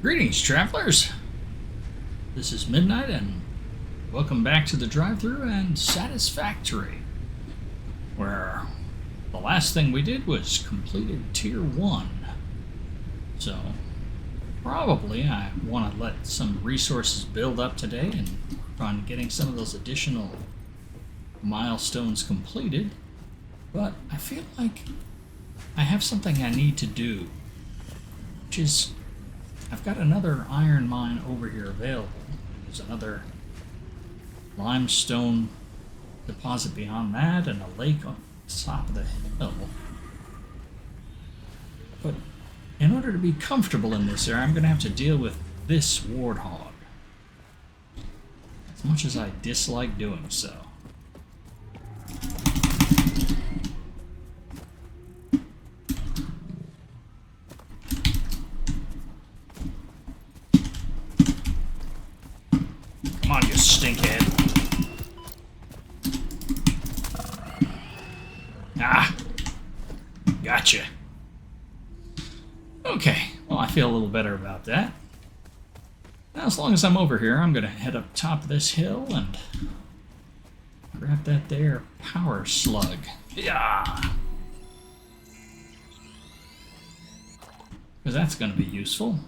Greetings, travelers. This is Mid-Nite, and welcome back to the Drive-Thru and Satisfactory, where the last thing we did was completed Tier 1. So, probably I want to let some resources build up today and on getting some of those additional milestones completed, but I feel like I have something I need to do, which is I've got another iron mine over here available. There's another limestone deposit beyond that and a lake on the top of the hill. But in order to be comfortable in this area, I'm going to have to deal with this warthog, as much as I dislike doing so. Come on, you stinkhead. Ah! Gotcha. Okay, well, I feel a little better about that. Now, as long as I'm over here, I'm going to head up top of this hill and grab that there power slug. Yeah! Because that's going to be useful.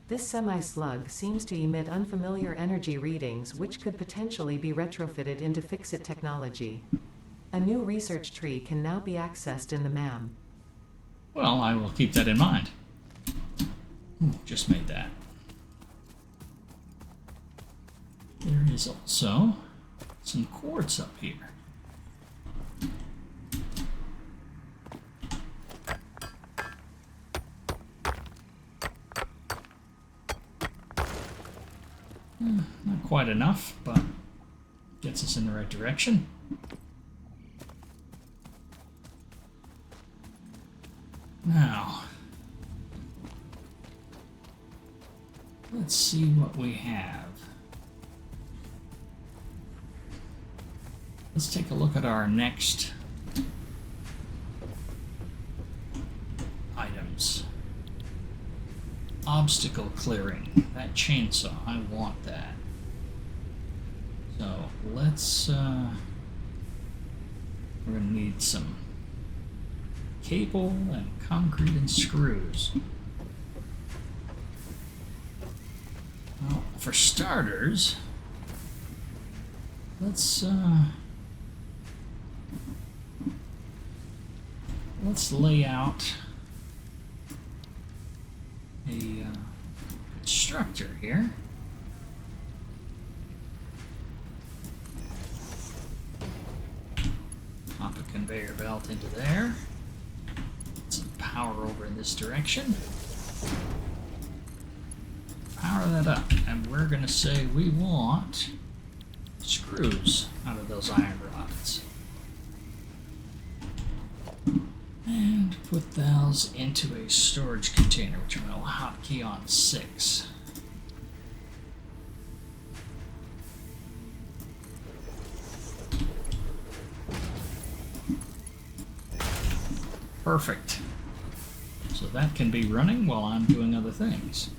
This semi-slug seems to emit unfamiliar energy readings which could potentially be retrofitted into fix-it technology. A new research tree can now be accessed in the MAM. Well, I will keep that in mind. Ooh, just made that. There is also some quartz up here. Not quite enough, but gets us in the right direction. Now, let's see what we have. Let's take a look at our next items. Obstacle clearing. That chainsaw, I want that. So let's, we're gonna need some cable and concrete and screws. Well, for starters, let's lay out a constructor here. Pop a conveyor belt into there. Some power over in this direction. Power that up, and we're going to say we want screws out of those iron rods. And put those into a storage container, which I'm going to hotkey on 6. Perfect. So that can be running while I'm doing other things.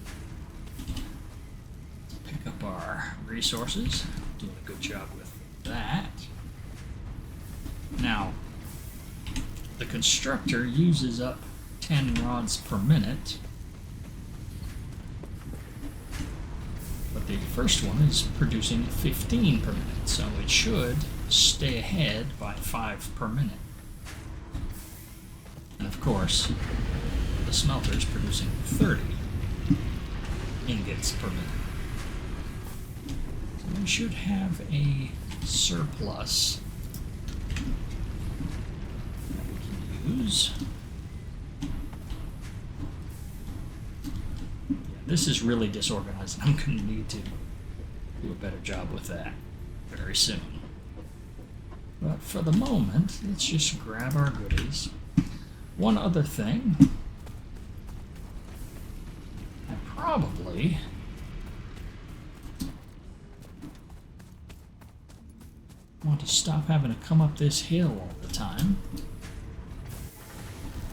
Let's pick up our resources. Doing a good job with that. Now, the constructor uses up 10 rods per minute, but the first one is producing 15 per minute, so it should stay ahead by 5 per minute. And of course, the smelter is producing 30 ingots per minute. So we should have a surplus use. Yeah, this is really disorganized. I'm going to need to do a better job with that very soon. But for the moment, let's just grab our goodies. One other thing, I probably want to stop having to come up this hill all the time.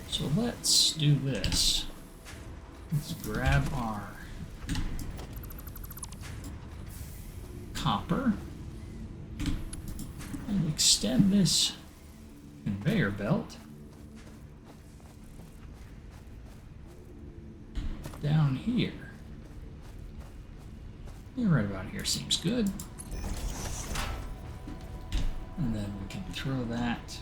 So let's do this. Let's grab our copper and extend this conveyor belt down here. Yeah, right about here seems good. And then we can throw that.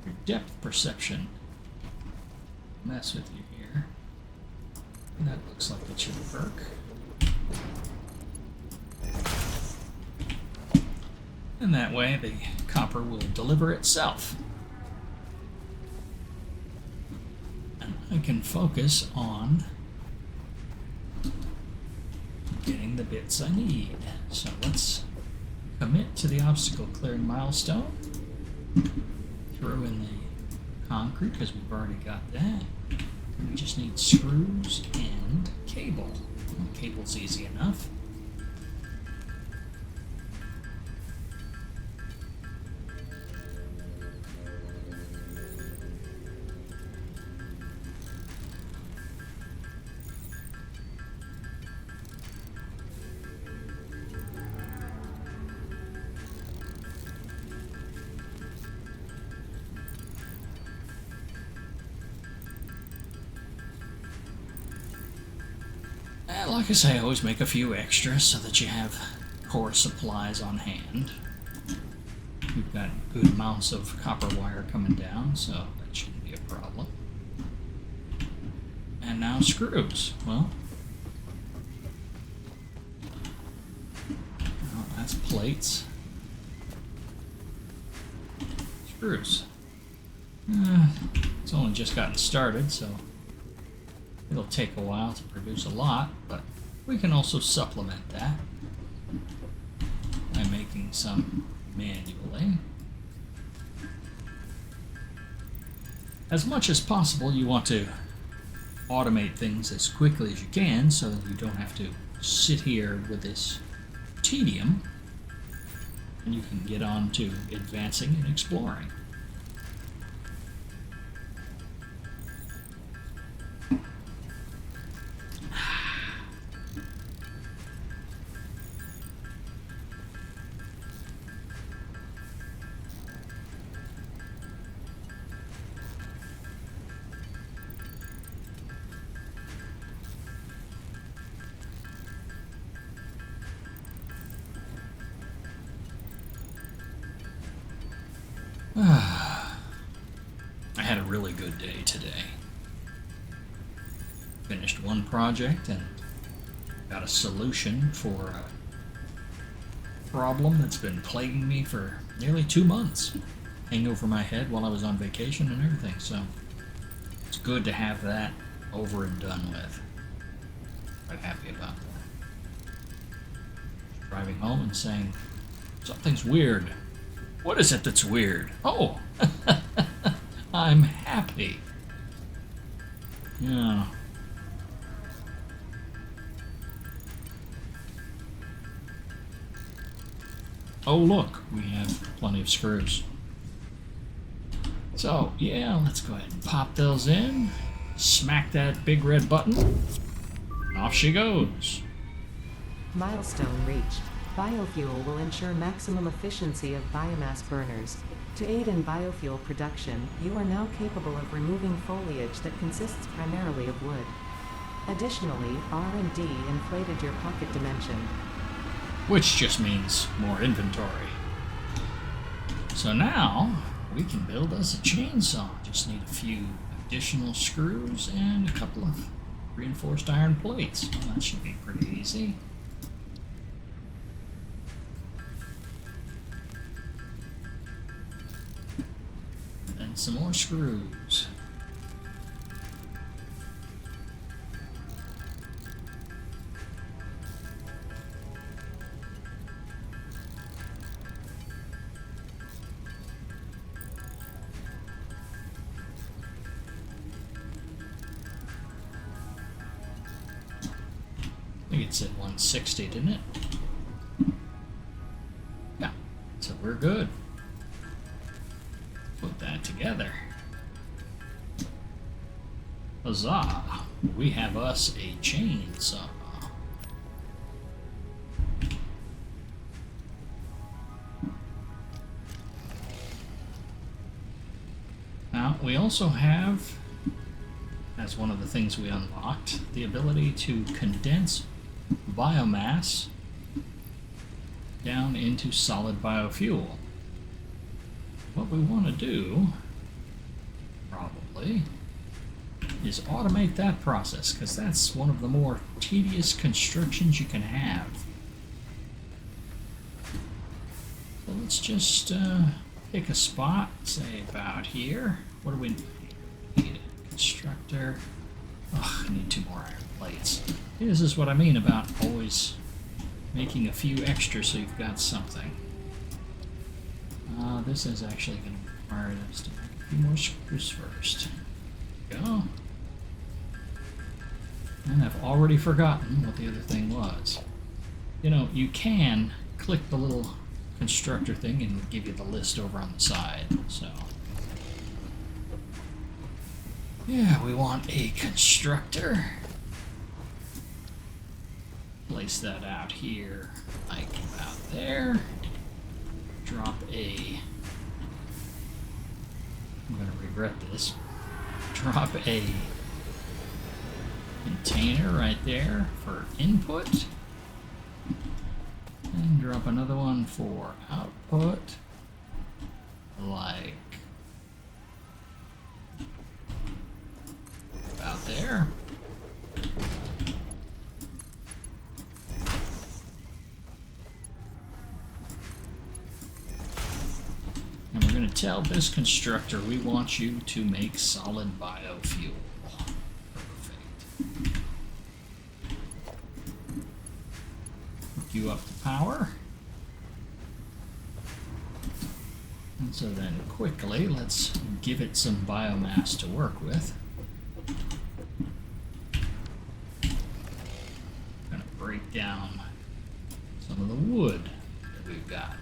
Your depth perception mess with you here. And that looks like it should work. And that way the copper will deliver itself. And I can focus on getting the bits I need. So let's commit to the obstacle clearing milestone. Throw in the concrete because we've already got that. And we just need screws and cable. Well, cable's easy enough. And like I say, I always make a few extras so that you have core supplies on hand. We've got good amounts of copper wire coming down, so that shouldn't be a problem. And now screws. Well, that's plates. Screws. It's only just gotten started, so it'll take a while to produce a lot, but we can also supplement that by making some manually. As much as possible, you want to automate things as quickly as you can so that you don't have to sit here with this tedium, and you can get on to advancing and exploring. I had a really good day today. Finished one project and got a solution for a problem that's been plaguing me for nearly 2 months. Hanging over my head while I was on vacation and everything, so it's good to have that over and done with. I'm happy about that. Driving home and saying, something's weird. What is it that's weird? Oh, I'm happy. Yeah. Oh, look, we have plenty of screws. So, yeah, let's go ahead and pop those in. Smack that big red button. And off she goes. Milestone reached. Biofuel will ensure maximum efficiency of biomass burners. To aid in biofuel production, you are now capable of removing foliage that consists primarily of wood. Additionally, R&D inflated your pocket dimension. Which just means more inventory. So now, we can build us a chainsaw. Just need a few additional screws and a couple of reinforced iron plates. Well, that should be pretty easy. And some more screws. I think it's at 160, didn't it? Yeah, so we're good. Put that together. Huzzah! We have us a chainsaw. Now, we also have, as one of the things we unlocked, the ability to condense biomass down into solid biofuel. What we want to do, probably, is automate that process, because that's one of the more tedious constructions you can have. So let's just pick a spot, say about here. What do we need? Constructor. Ugh, I need 2 more iron plates. This is what I mean about always making a few extra so you've got something. This is actually going to require us to make a few more screws first. There we go. And I've already forgotten what the other thing was. You know, you can click the little constructor thing and it'll give you the list over on the side. So, yeah, we want a constructor. Place that out here, like about there. Drop a, I'm going to regret this, drop a container right there for input, and drop another one for output, like about there. And we're going to tell this constructor we want you to make solid biofuel. Perfect. Hook you up to power. And so then quickly, let's give it some biomass to work with. I'm going to break down some of the wood that we've got.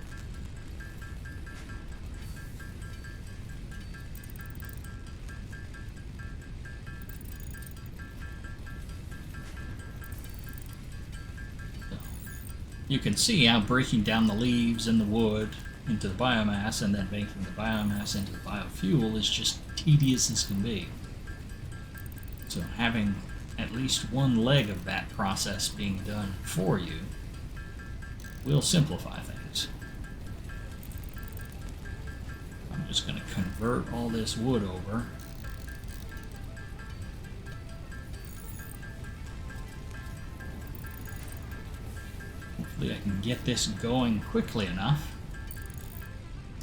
You can see how breaking down the leaves and the wood into the biomass and then making the biomass into the biofuel is just tedious as can be. So having at least one leg of that process being done for you will simplify things. I'm just going to convert all this wood over. Hopefully I can get this going quickly enough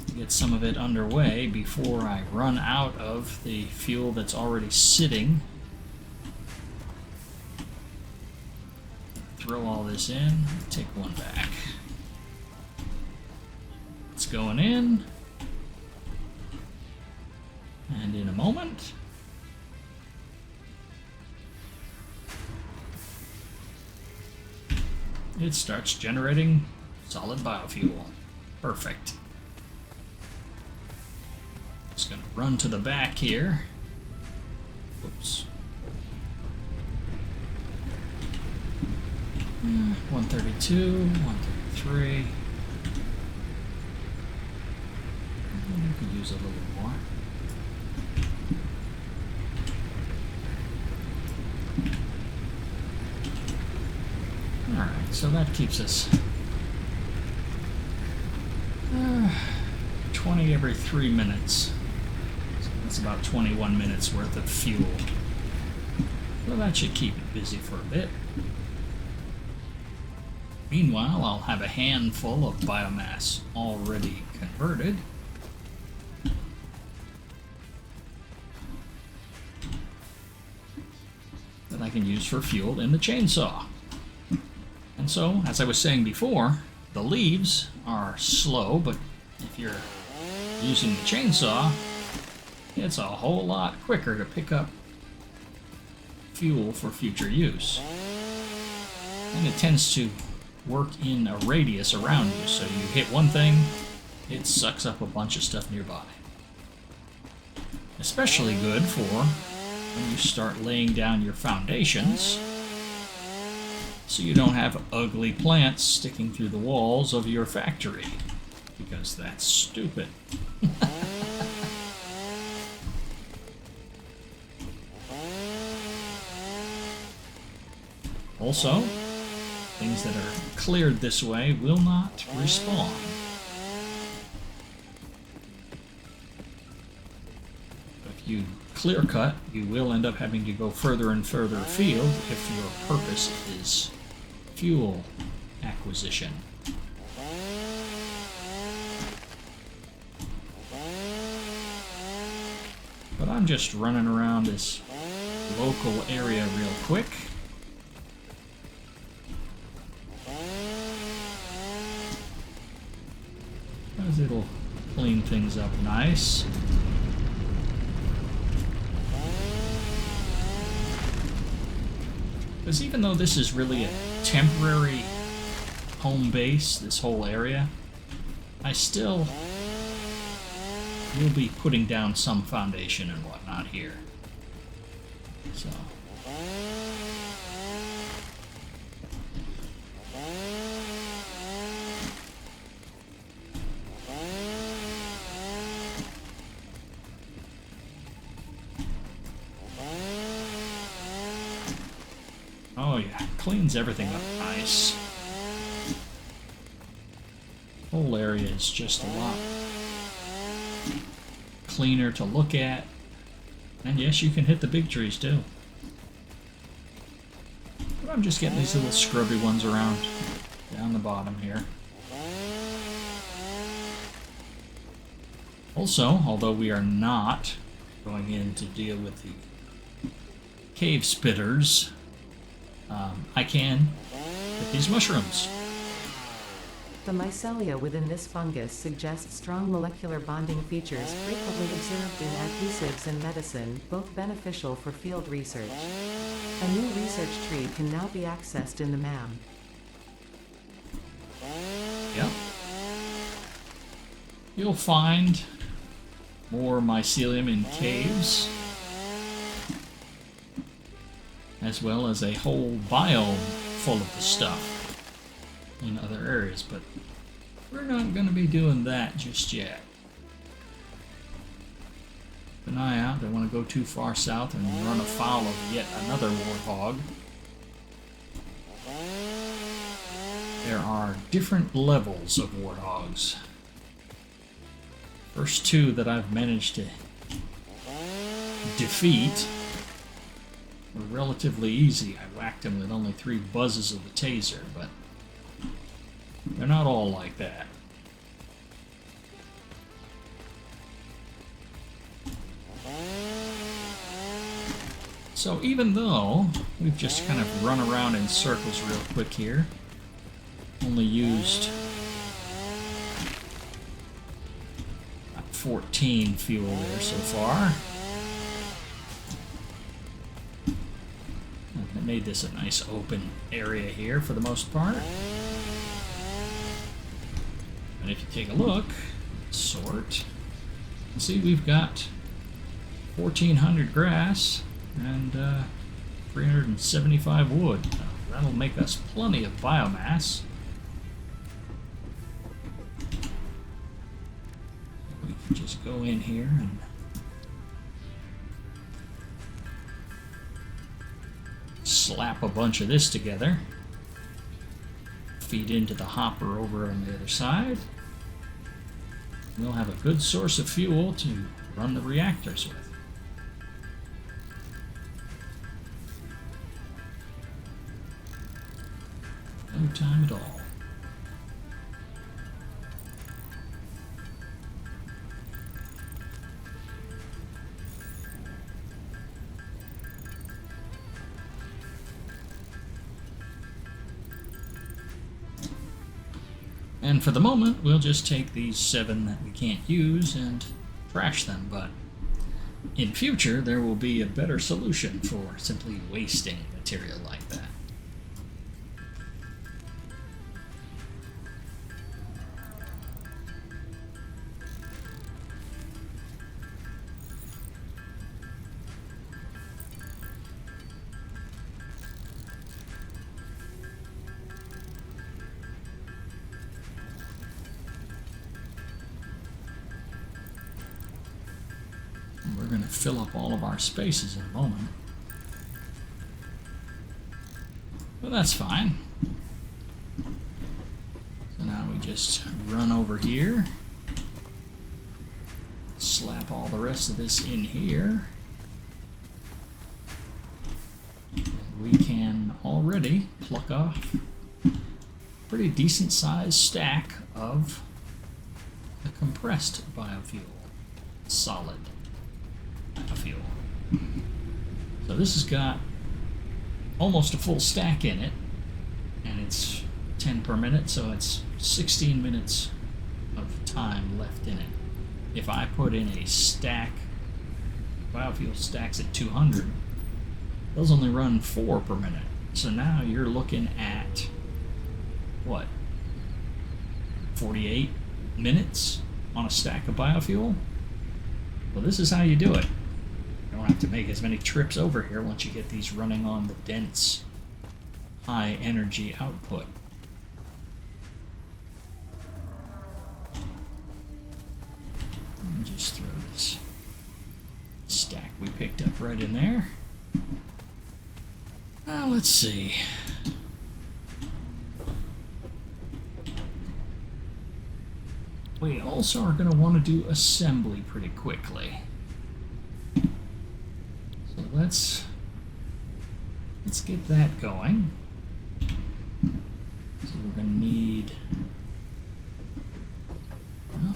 to get some of it underway before I run out of the fuel that's already sitting. Throw all this in, take one back. It's going in, and in a moment it starts generating solid biofuel. Perfect. Just gonna run to the back here. Oops. 132, 133. We could use a little more. Alright, so that keeps us 20 every 3 minutes. So that's about 21 minutes worth of fuel. So that should keep it busy for a bit. Meanwhile, I'll have a handful of biomass already converted. That I can use for fuel in the chainsaw. And so, as I was saying before, the leaves are slow, but if you're using the chainsaw, it's a whole lot quicker to pick up fuel for future use. And it tends to work in a radius around you, so you hit one thing, it sucks up a bunch of stuff nearby. Especially good for when you start laying down your foundations so you don't have ugly plants sticking through the walls of your factory, because that's stupid. Also, things that are cleared this way will not respawn. If you clear cut, you will end up having to go further and further afield if your purpose is fuel acquisition. But I'm just running around this local area real quick. Because it'll clean things up nice. Because even though this is really a temporary home base, this whole area, I still will be putting down some foundation and whatnot here. So. Oh yeah, cleans everything up nice. Whole area is just a lot cleaner to look at. And yes, you can hit the big trees too. But I'm just getting these little scrubby ones around down the bottom here. Also, although we are not going in to deal with the cave spitters, I can get these mushrooms. The mycelia within this fungus suggests strong molecular bonding features frequently observed in adhesives and medicine, both beneficial for field research. A new research tree can now be accessed in the MAM. Yep. You'll find more mycelium in caves, as well as a whole biome full of the stuff in other areas, but we're not going to be doing that just yet. Keep an eye out, don't want to go too far south and run afoul of yet another warthog. There are different levels of warthogs. First two that I've managed to defeat were relatively easy. I whacked them with only 3 buzzes of the taser, but they're not all like that. So even though we've just kind of run around in circles real quick here, only used 14 fuel there so far. I made this a nice open area here for the most part. And if you take a look, sort, you see we've got 1,400 grass and 375 wood. That'll make us plenty of biomass. We can just go in here and slap a bunch of this together. Feed into the hopper over on the other side. We'll have a good source of fuel to run the reactors with. No time at all. And for the moment, we'll just take these 7 that we can't use and trash them, but in future, there will be a better solution for simply wasting material like that. And we're going to fill up all of our spaces in a moment. But that's fine. So now we just run over here. Slap all the rest of this in here. We can already pluck off a pretty decent sized stack of the compressed biofuel, solid biofuel. So this has got almost a full stack in it, and it's 10 per minute, so it's 16 minutes of time left in it. If I put in a stack, biofuel stacks at 200, those only run 4 per minute. So now you're looking at, what, 48 minutes on a stack of biofuel? Well, this is how you do it. You don't have to make as many trips over here once you get these running on the dense, high energy output. And just throw this stack we picked up right in there. Let's see. We also are going to want to do assembly pretty quickly. So let's get that going. So we're going to need, well,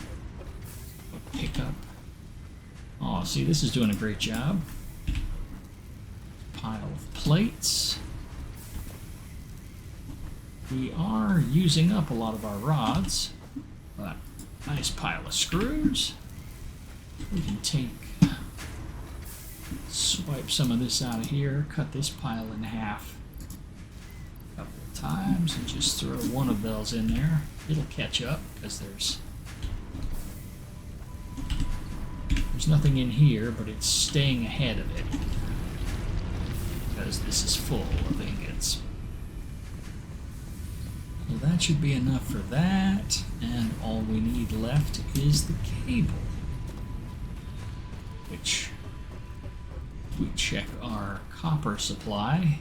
a pickup. Oh, see, this is doing a great job. Pile of plates. We are using up a lot of our rods, but nice pile of screws. We can swipe some of this out of here, cut this pile in half a couple of times, and just throw one of those in there. It'll catch up because there's nothing in here, but it's staying ahead of it because this is full of ingots. So that should be enough for that, and all we need left is the cable, which we check our copper supply.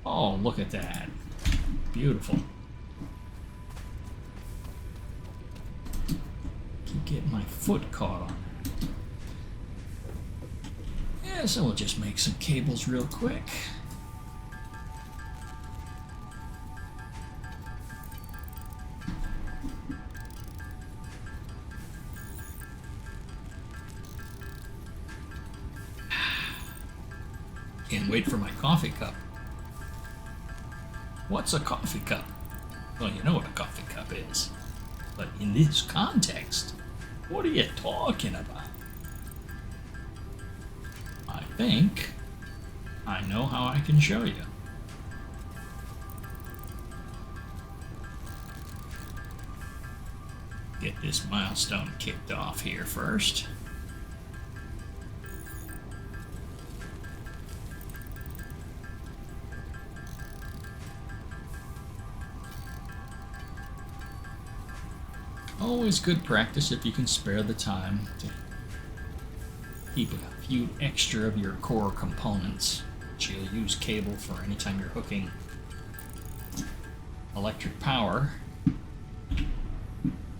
Oh, look at that. Beautiful. Keep getting my foot caught on it. Yeah, so we'll just make some cables real quick. Can't wait for my coffee cup. What's a coffee cup? Well, you know what a coffee cup is. But in this context, what are you talking about? I think I know how I can show you. Get this milestone kicked off here first. Always good practice if you can spare the time to keep a few extra of your core components, which you'll use cable for anytime you're hooking electric power.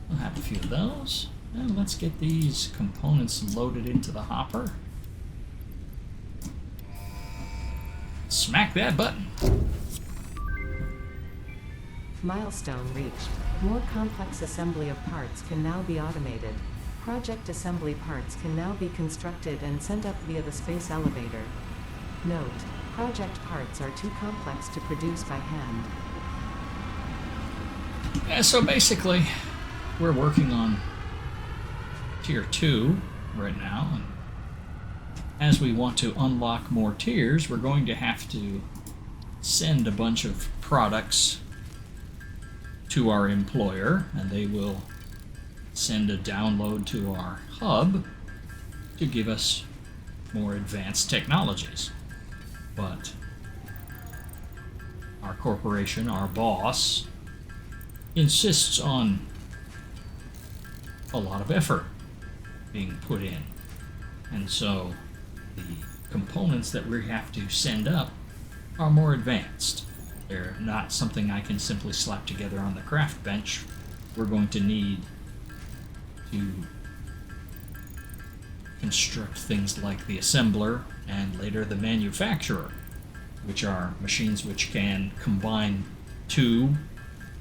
We'll have a few of those, and let's get these components loaded into the hopper. Smack that button. Milestone reached. More complex assembly of parts can now be automated. Project assembly parts can now be constructed and sent up via the space elevator. Note: project parts are too complex to produce by hand. Yeah, so basically, we're working on Tier 2 right now, and as we want to unlock more tiers, we're going to have to send a bunch of products to our employer, and they will send a download to our hub to give us more advanced technologies. But our corporation, our boss, insists on a lot of effort being put in And so the components that we have to send up are more advanced. They're not something I can simply slap together on the craft bench. We're going to need to construct things like the assembler and later the manufacturer, which are machines which can combine 2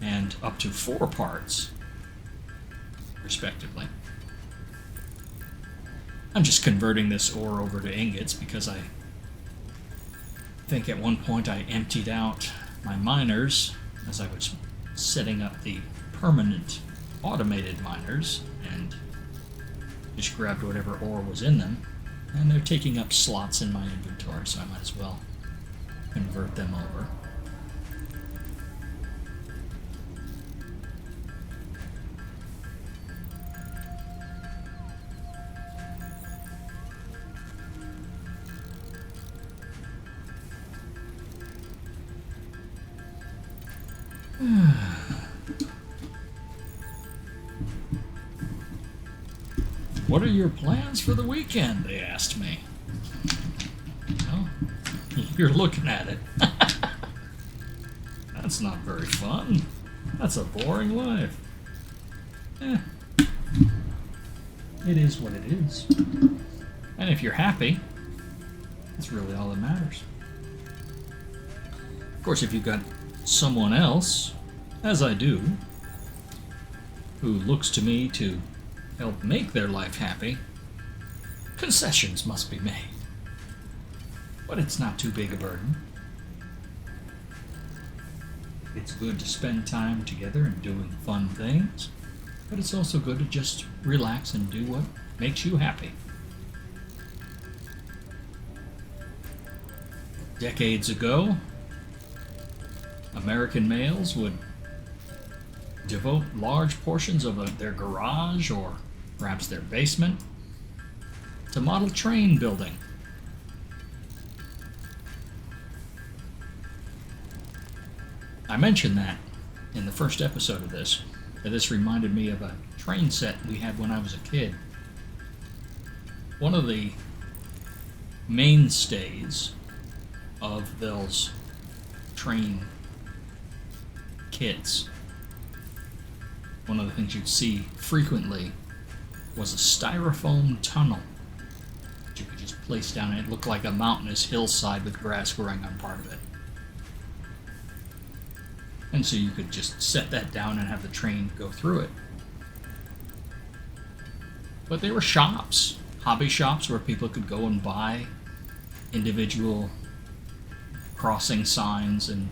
and up to 4 parts, respectively. I'm just converting this ore over to ingots because I think at one point I emptied out my miners as I was setting up the permanent automated miners and just grabbed whatever ore was in them, and they're taking up slots in my inventory, so I might as well convert them over. What are your plans for the weekend? They asked me. Well, you're looking at it. That's not very fun. That's a boring life. It is what it is. And if you're happy, that's really all that matters. Of course, if you've got someone else, as I do, who looks to me to help make their life happy, concessions must be made. But it's not too big a burden. It's good to spend time together and doing fun things, but it's also good to just relax and do what makes you happy. Decades ago, American males would devote large portions of their garage or perhaps their basement to model train building. I mentioned that in the first episode of this, that this reminded me of a train set we had when I was a kid. One of the mainstays of those train kits, one of the things you'd see frequently was a styrofoam tunnel that you could just place down, and it looked like a mountainous hillside with grass growing on part of it. And so you could just set that down and have the train go through it. But they were shops, hobby shops, where people could go and buy individual crossing signs and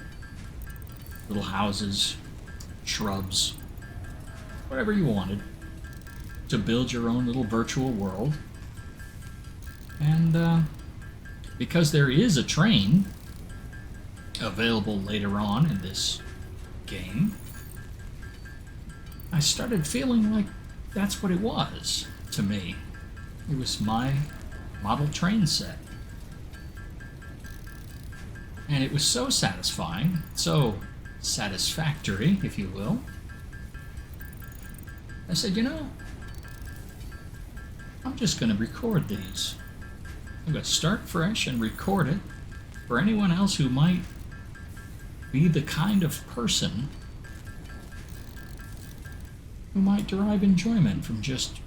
little houses, shrubs, whatever you wanted, to build your own little virtual world. And because there is a train available later on in this game, I started feeling like that's what it was to me. It was my model train set. And it was so satisfying, so satisfactory, if you will. I said, I'm just going to record these. I'm going to start fresh and record it for anyone else who might be the kind of person who might derive enjoyment from just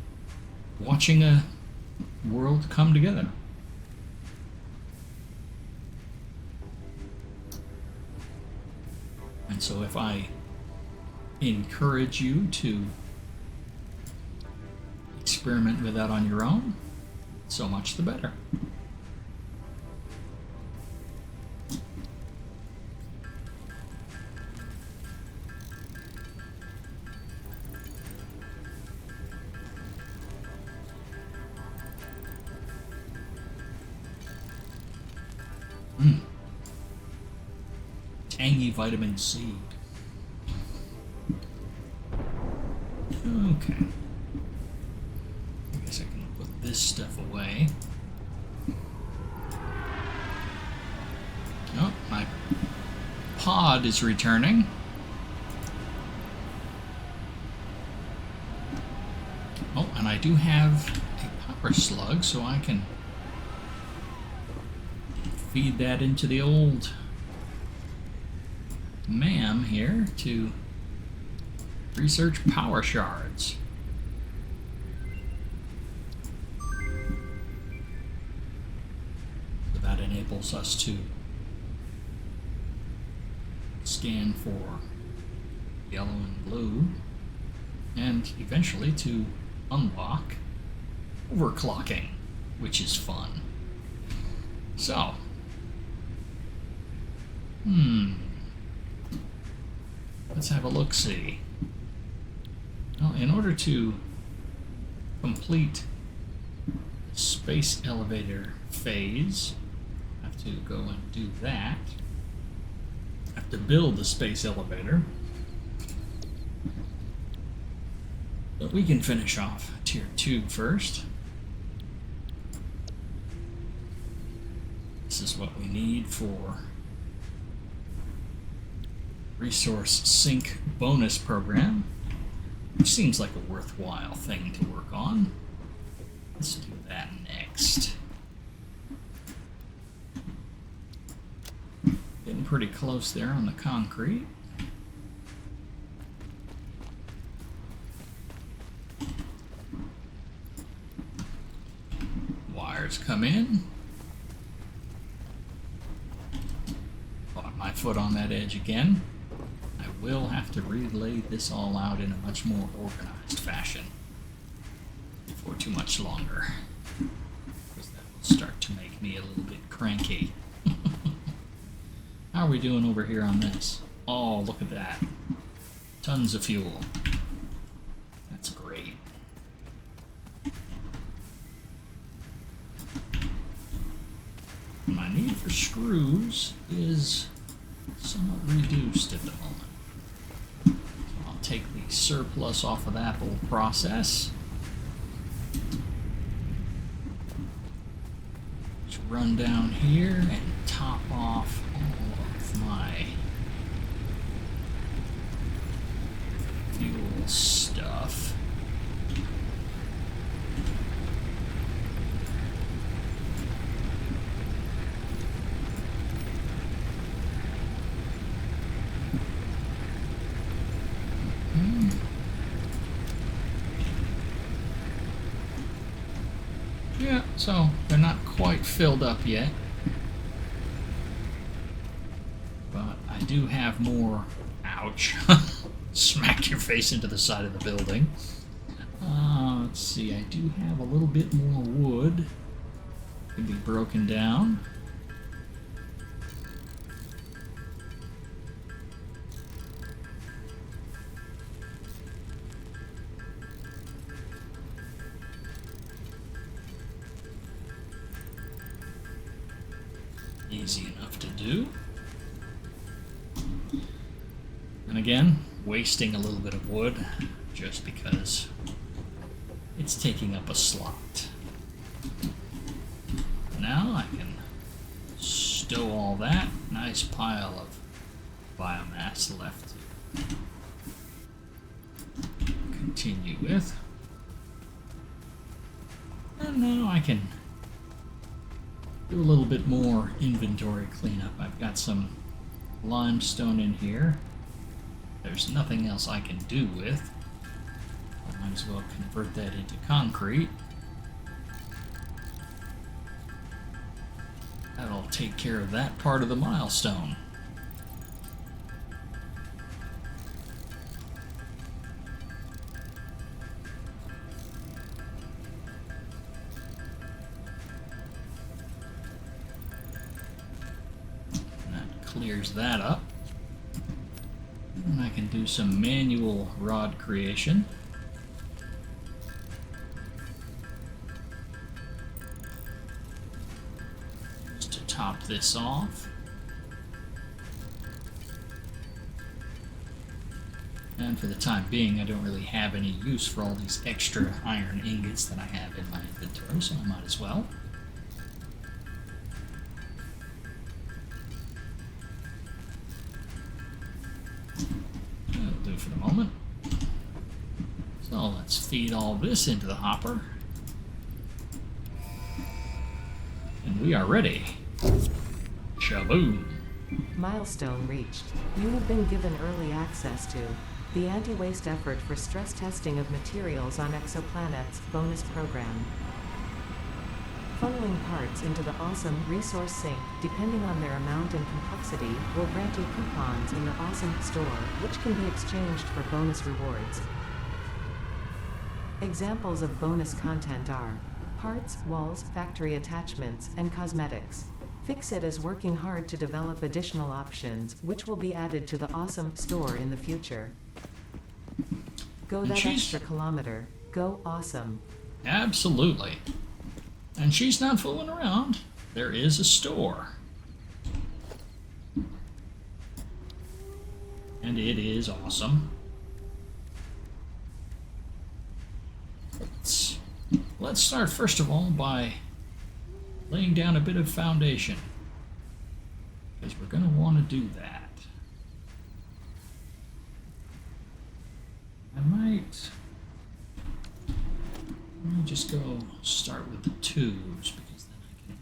watching a world come together. And so if I encourage you to experiment with that on your own, so much the better. Tangy vitamin C. Okay. I guess I can put this stuff away. Oh, my pod is returning. Oh, and I do have a power slug so I can feed that into the old MAM here to research power shards. So that enables us to scan for yellow and blue, and eventually to unlock overclocking, which is fun. So, let's have a look-see. Well, in order to complete the space elevator phase, I have to go and do that. I have to build the space elevator. But we can finish off Tier 2 first. This is what we need for Resource Sync bonus program, which seems like a worthwhile thing to work on. Let's do that next. Getting pretty close there on the concrete. Wires come in. Caught my foot on that edge again. I will have to relay this all out in a much more organized fashion before too much longer, because that will start to make me a little bit cranky. How are we doing over here on this? Oh, look at that. Tons of fuel. That's great. My need for screws is somewhat reduced at the moment. So I'll take the surplus off of that whole process. Just run down here and top off all of my fuel stuff. Yeah, so they're not quite filled up yet, but I do have more. Ouch. Smacked your face into the side of the building. Let's see, I do have a little bit more wood. Can be broken down. Easy enough to do. And again, wasting a little bit of wood just because it's taking up a slot. Now I can stow all that. Nice pile of biomass left to continue with. And now I can do a little bit more inventory cleanup. I've got some limestone in here. There's nothing else I can do with. I might as well convert that into concrete. That'll take care of that part of the milestone. Clears that up. And I can do some manual rod creation. Just to top this off. And for the time being, I don't really have any use for all these extra iron ingots that I have in my inventory, so I might as well. For the moment. So let's feed all this into the hopper. And we are ready. Shaboom. Milestone reached. You have been given early access to the Anti-Waste Effort for Stress Testing of Materials on Exoplanets bonus program. Funneling parts into the awesome resource sink, depending on their amount and complexity, will grant you coupons in the awesome store, which can be exchanged for bonus rewards. Examples of bonus content are parts, walls, factory attachments, and cosmetics. Fixit is working hard to develop additional options, which will be added to the awesome store in the future. Go that extra kilometer. Go awesome. Absolutely. And she's not fooling around. There is a store. And it is awesome. Let's start first of all by laying down a bit of foundation, because we're going to want to do that. Let me just go start with the tubes, because then I can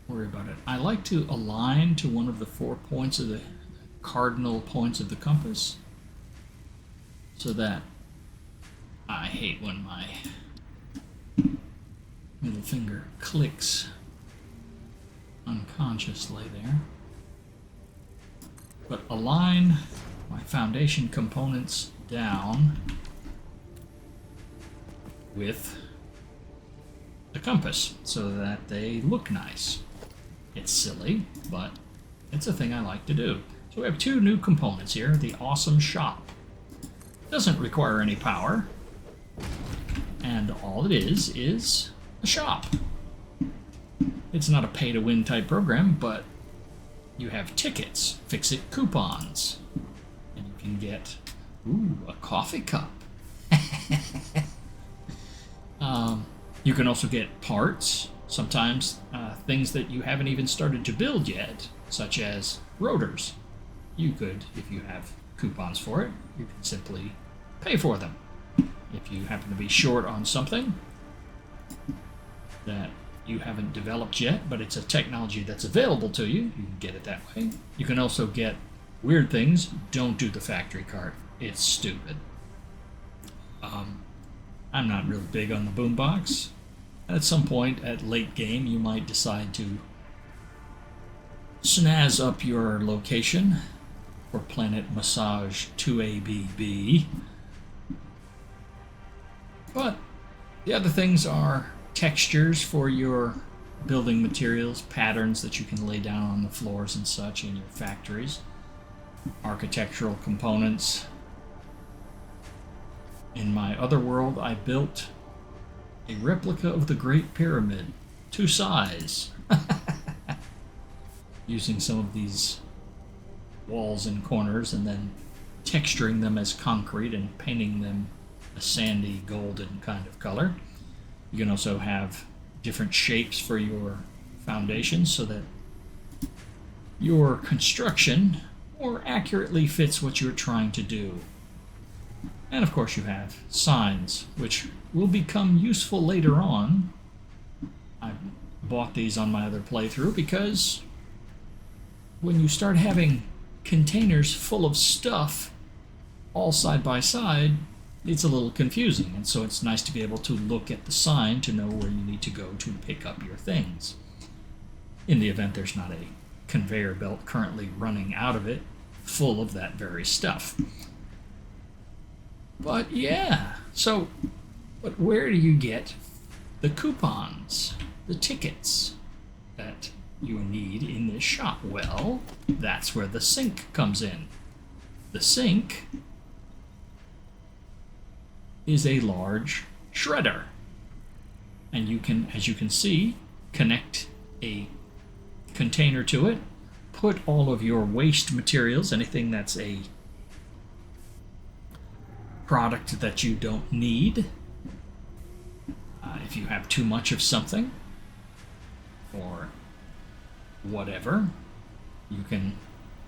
worry about it. I like to align to one of the 4 points of the cardinal points of the compass, so that I hate when my middle finger clicks unconsciously there. But align my foundation components down with the compass so that they look nice. It's silly, but it's a thing I like to do. So we have 2 new components here. The awesome shop doesn't require any power, and all it is a shop. It's not a pay-to-win type program, but you have tickets, Fixit coupons, and you can get, a coffee cup. You can also get parts, sometimes things that you haven't even started to build yet, such as rotors. You could, if you have coupons for it, you can simply pay for them. If you happen to be short on something that you haven't developed yet, but it's a technology that's available to you, you can get it that way. You can also get weird things. Don't do the factory cart. It's stupid. I'm not real big on the boombox. At some point at late game, you might decide to snazz up your location for Planet Massage 2ABB. But the other things are textures for your building materials, patterns that you can lay down on the floors and such in your factories, architectural components. In my other world, I built a replica of the Great Pyramid to size, using some of these walls and corners and then texturing them as concrete and painting them a sandy golden kind of color. You can also have different shapes for your foundations so that your construction more accurately fits what you're trying to do. And of course you have signs, which will become useful later on. I bought these on my other playthrough because when you start having containers full of stuff all side by side, it's a little confusing, and so it's nice to be able to look at the sign to know where you need to go to pick up your things. In the event there's not a conveyor belt currently running out of it full of that very stuff. But yeah, but where do you get the coupons, the tickets that you need in this shop? Well, that's where the sink comes in. The sink is a large shredder, and you can, as you can see, connect a container to it, put all of your waste materials, anything that's a product that you don't need, if you have too much of something or whatever, you can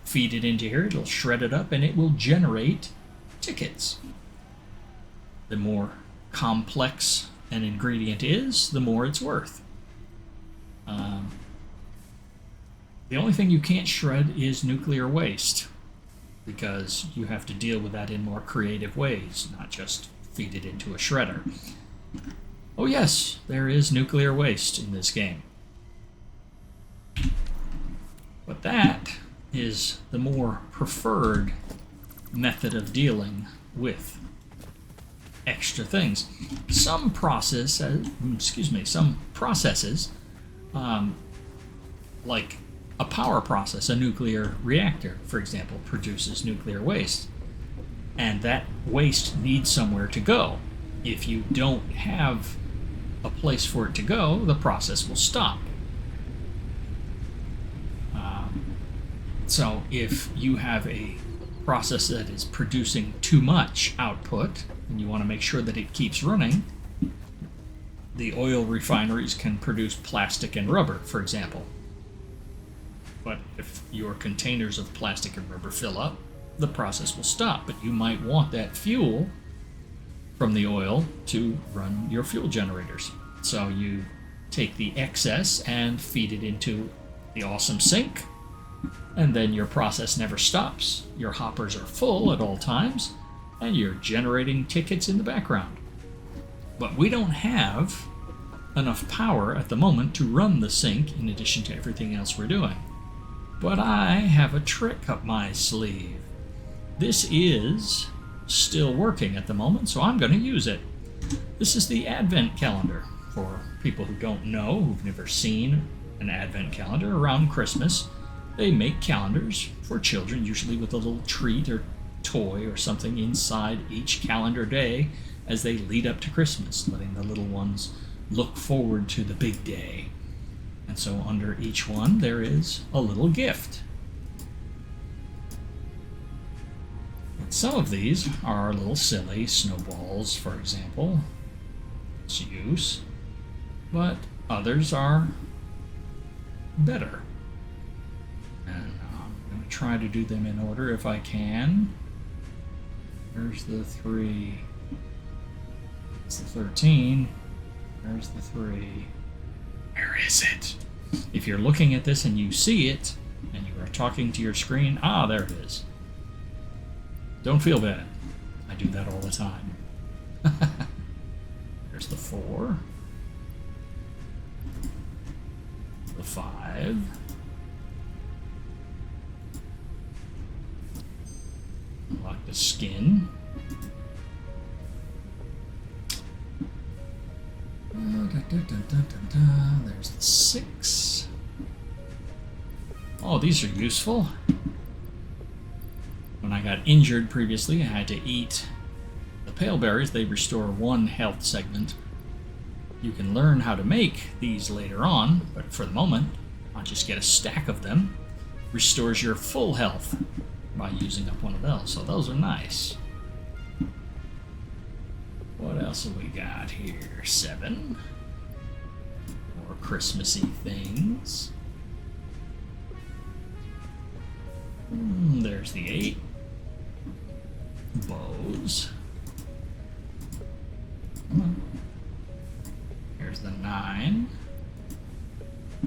feed it into here, it'll shred it up, and it will generate tickets. The more complex an ingredient is, the more it's worth. Um, the only thing you can't shred is nuclear waste, because you have to deal with that in more creative ways, not just feed it into a shredder. Oh yes, there is nuclear waste in this game. But that is the more preferred method of dealing with extra things. Some processes, like a power process, a nuclear reactor, for example, produces nuclear waste. And that waste needs somewhere to go. If you don't have a place for it to go, the process will stop. So if you have a process that is producing too much output, and you want to make sure that it keeps running, the oil refineries can produce plastic and rubber, for example. But if your containers of plastic and rubber fill up, the process will stop. But you might want that fuel from the oil to run your fuel generators. So you take the excess and feed it into the awesome sink, and then your process never stops. Your hoppers are full at all times, and you're generating tickets in the background. But we don't have enough power at the moment to run the sink in addition to everything else we're doing. But I have a trick up my sleeve. This is still working at the moment, so I'm going to use it. This is the Advent calendar. For people who don't know, who've never seen an Advent calendar, around Christmas, they make calendars for children, usually with a little treat or toy or something inside each calendar day as they lead up to Christmas, letting the little ones look forward to the big day. And so under each one there is a little gift. And some of these are a little silly, snowballs, for example. It's use. But others are better. And I'm going to try to do them in order if I can. There's the 3. It's the 13. There's the 3. Where is it? If you're looking at this and you see it, and you are talking to your screen, there it is. Don't feel bad. I do that all the time. There's the 4. The 5. Unlock the skin. There's the 6. Oh, these are useful. When I got injured previously, I had to eat the pale berries. They restore 1 health segment. You can learn how to make these later on, but for the moment, I'll just get a stack of them. Restores your full health by using up one of those, so those are nice. What else have we got here? 7. More Christmassy things. There's the 8. Bows. Here's the 9.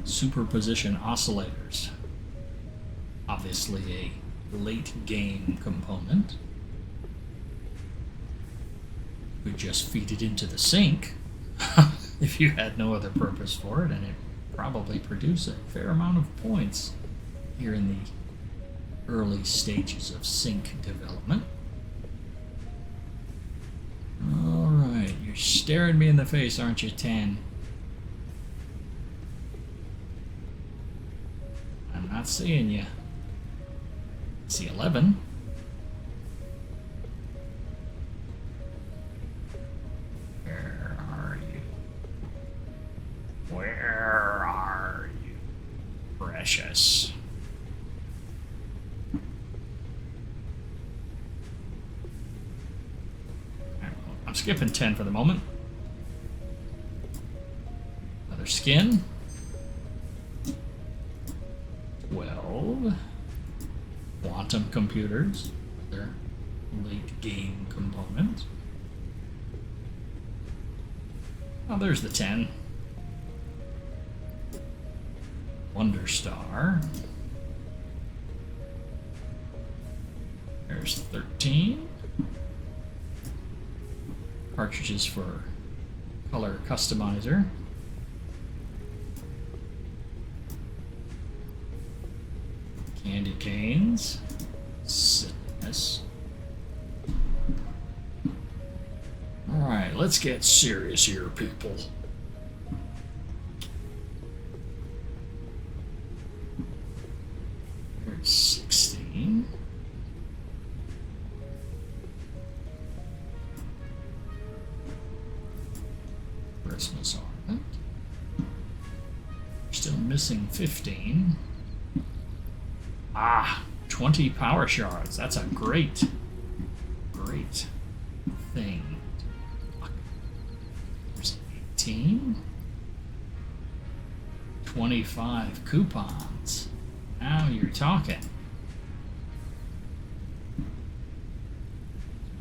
Superposition oscillators. Obviously a late game component. We just feed it into the sink if you had no other purpose for it, and it probably produce a fair amount of points here in the early stages of sink development. Alright, you're staring me in the face, aren't you, 10? I'm not seeing you. I see 11. Where are you? Where are you, precious? I'm skipping 10 for the moment. Another skin. 12. Quantum computers. Their late game component. Oh, there's the 10. Wonder Star. There's 13. Cartridges for color customizer. Candy canes. Silliness. Alright, let's get serious here, people. There's 16. Christmas ornament. Still missing 15. Ah, 20 power shards. That's a great thing. There's 18. 25 coupons. Now you're talking.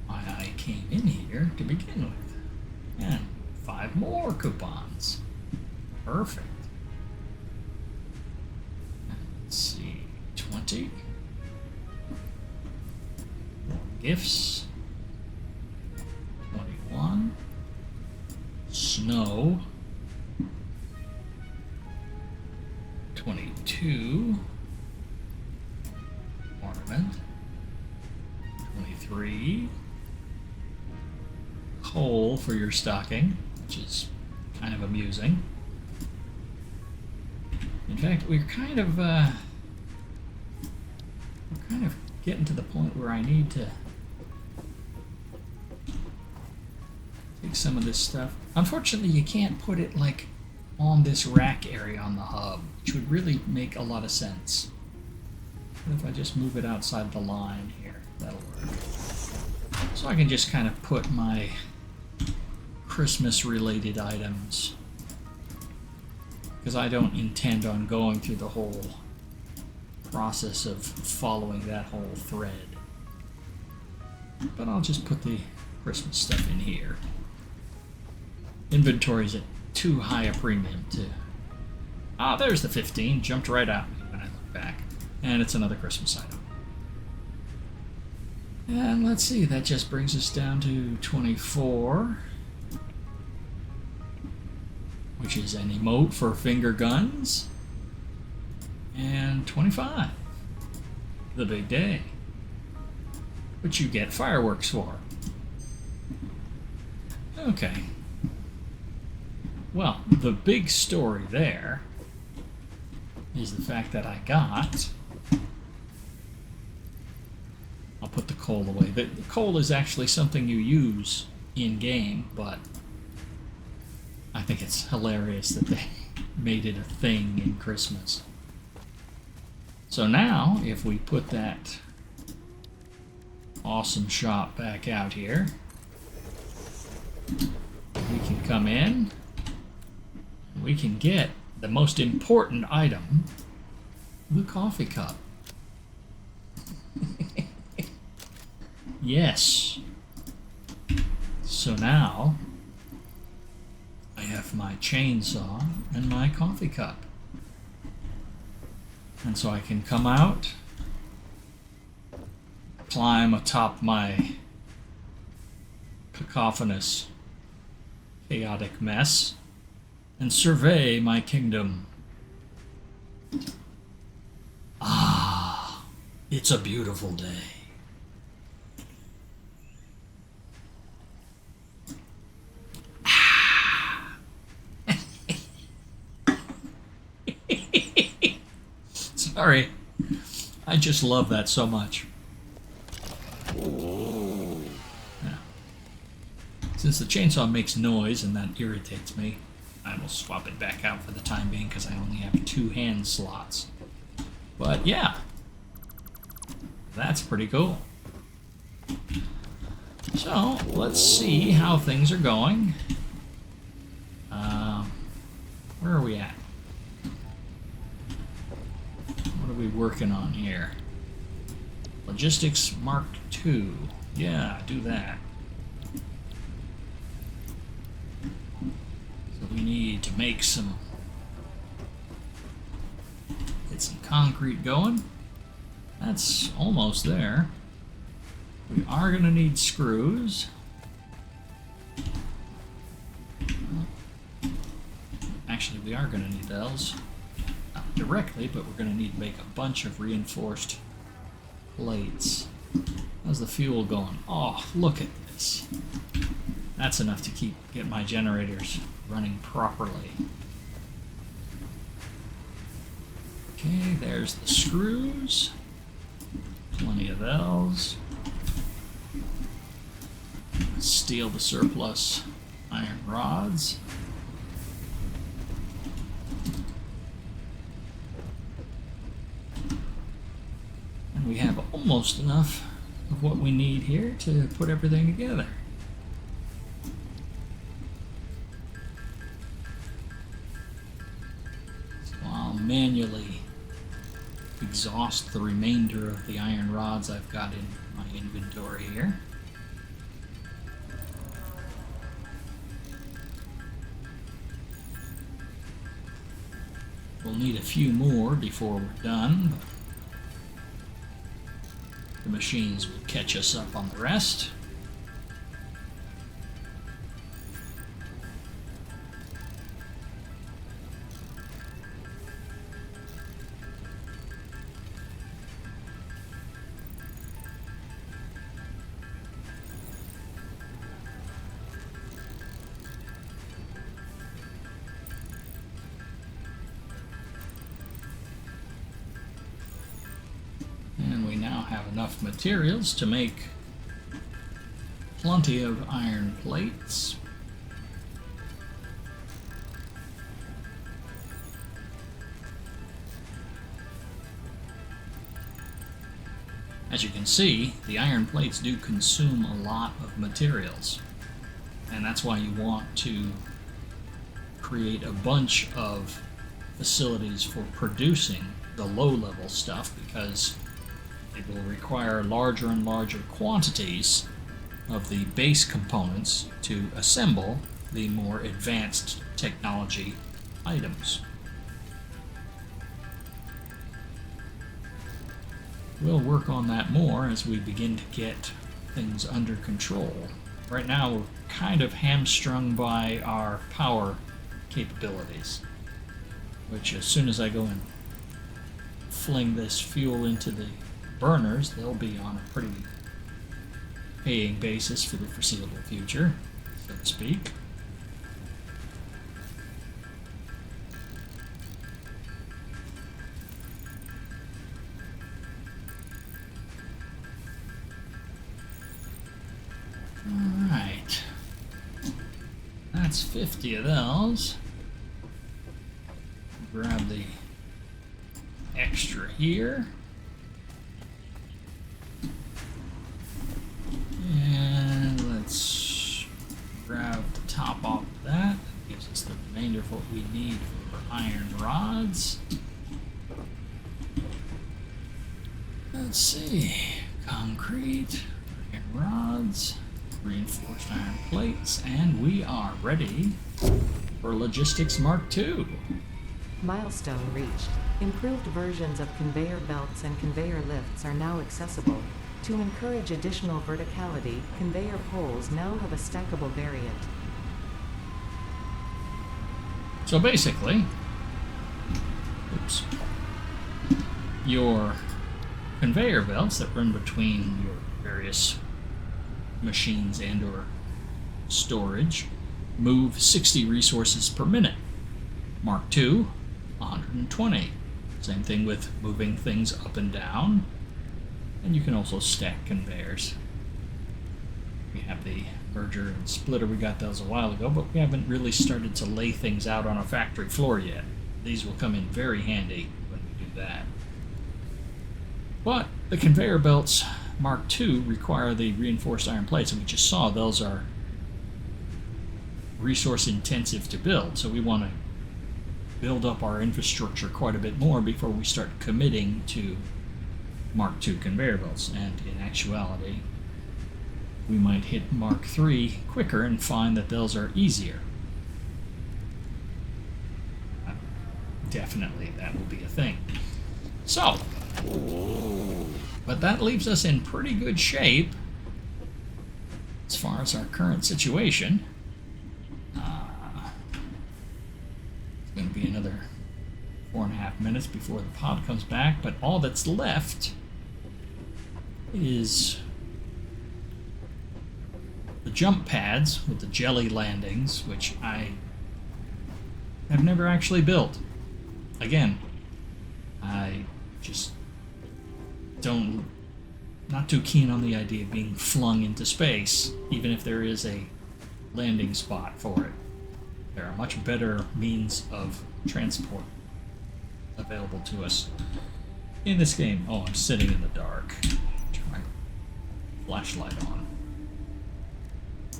Why I came in here to begin with. And 5 more coupons. Perfect. Let's see. 20. More gifts. 21. Snow. 22. Ornament. 23. Coal for your stocking, which is kind of amusing. In fact, we're kind of getting to the point where I need to take some of this stuff. Unfortunately, you can't put it like on this rack area on the hub, which would really make a lot of sense. What if I just move it outside the line here? That'll work. So I can just kind of put my Christmas-related items, because I don't intend on going through the whole process of following that whole thread. But I'll just put the Christmas stuff in here. Inventory's at too high a premium to... Ah, there's the 15. Jumped right out when I look back. And it's another Christmas item. And let's see, that just brings us down to 24. Which is an emote for finger guns. And 25. The big day. Which you get fireworks for. Okay. Well, the big story there is the fact that I got... I'll put the coal away. The coal is actually something you use in-game, but I think it's hilarious that they made it a thing in Christmas. So now, if we put that awesome shop back out here, we can come in, we can get the most important item, the coffee cup. Yes. So now, I have my chainsaw and my coffee cup. And so I can come out, climb atop my cacophonous, chaotic mess, and survey my kingdom. Ah, it's a beautiful day. Sorry, I just love that so much. Yeah. Since the chainsaw makes noise and that irritates me, I will swap it back out for the time being because I only have 2 hand slots. But yeah, that's pretty cool. So let's see how things are going. Where are we at? What are we working on here? Logistics Mark II. Yeah, do that. So we need to make some get some concrete going. That's almost there. We are going to need screws. Actually, we are going to need those. Not directly, but we're going to need to make a bunch of reinforced plates. How's the fuel going? Oh, look at this. That's enough to get my generators running properly. Okay, there's the screws. Plenty of those. Steal the surplus iron rods. And we have almost enough of what we need here to put everything together. So I'll manually exhaust the remainder of the iron rods I've got in my inventory here. We'll need a few more before we're done, but the machines will catch us up on the rest. Have enough materials to make plenty of iron plates. As you can see, the iron plates do consume a lot of materials, and that's why you want to create a bunch of facilities for producing the low-level stuff, because it will require larger and larger quantities of the base components to assemble the more advanced technology items. We'll work on that more as we begin to get things under control. Right now we're kind of hamstrung by our power capabilities, which as soon as I go and fling this fuel into the burners, they'll be on a pretty paying basis for the foreseeable future, so to speak. Alright. That's 50 of those. Grab the extra here. And let's grab the top off of that. That gives us the remainder of what we need for iron rods. Let's see. Concrete, iron rods, reinforced iron plates, and we are ready for Logistics Mark II. Milestone reached. Improved versions of conveyor belts and conveyor lifts are now accessible. To encourage additional verticality, conveyor poles now have a stackable variant. So basically, your conveyor belts that run between your various machines and or storage move 60 resources per minute. Mark II, 120. Same thing with moving things up and down. And you can also stack conveyors. We have the merger and splitter, we got those a while ago, but we haven't really started to lay things out on a factory floor yet. These will come in very handy when we do that. But the conveyor belts Mark II require the reinforced iron plates, and we just saw those are resource intensive to build, so we want to build up our infrastructure quite a bit more before we start committing to Mark II conveyor belts. And in actuality, we might hit Mark III quicker and find that those are easier. Definitely that will be a thing. So, but that leaves us in pretty good shape as far as our current situation. It's going to be another 4.5 minutes before the pod comes back, but all that's left is the jump pads with the jelly landings, which I have never actually built. Again, I just not too keen on the idea of being flung into space, even if there is a landing spot for it. There are much better means of transport available to us in this game. Oh, I'm sitting in the dark. Turn my flashlight on.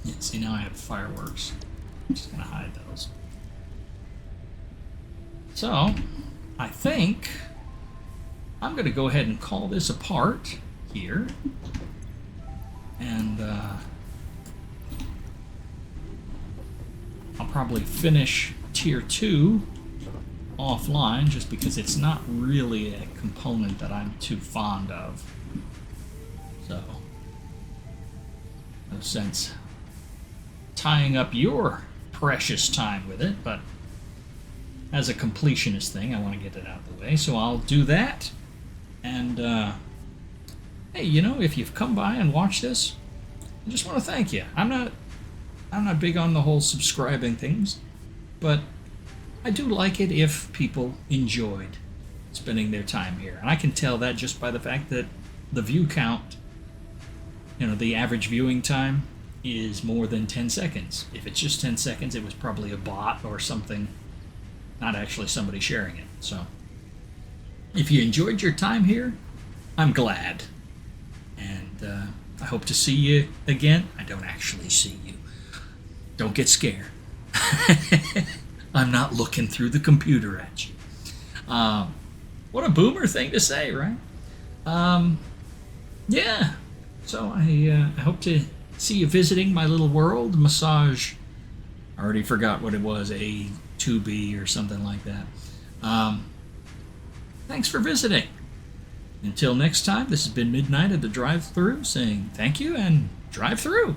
Yeah, see, now I have fireworks. I'm just gonna hide those. So, I think I'm gonna go ahead and call this apart here. And I'll probably finish Tier 2 offline, just because it's not really a component that I'm too fond of. So, no sense tying up your precious time with it, but as a completionist thing, I want to get it out of the way, so I'll do that. And hey, you know, if you've come by and watched this, I just want to thank you. I'm not big on the whole subscribing things, but I do like it if people enjoyed spending their time here. And I can tell that just by the fact that the view count, you know, the average viewing time is more than 10 seconds. If it's just 10 seconds, it was probably a bot or something, not actually somebody sharing it. So if you enjoyed your time here, I'm glad. And I hope to see you again. I don't actually see you. Don't get scared. I'm not looking through the computer at you. What a boomer thing to say, right? Yeah. So I hope to see you visiting my little world. Massage. I already forgot what it was. A2B or something like that. Thanks for visiting. Until next time, this has been Mid-Nite at the Drive-Thru saying thank you and drive through.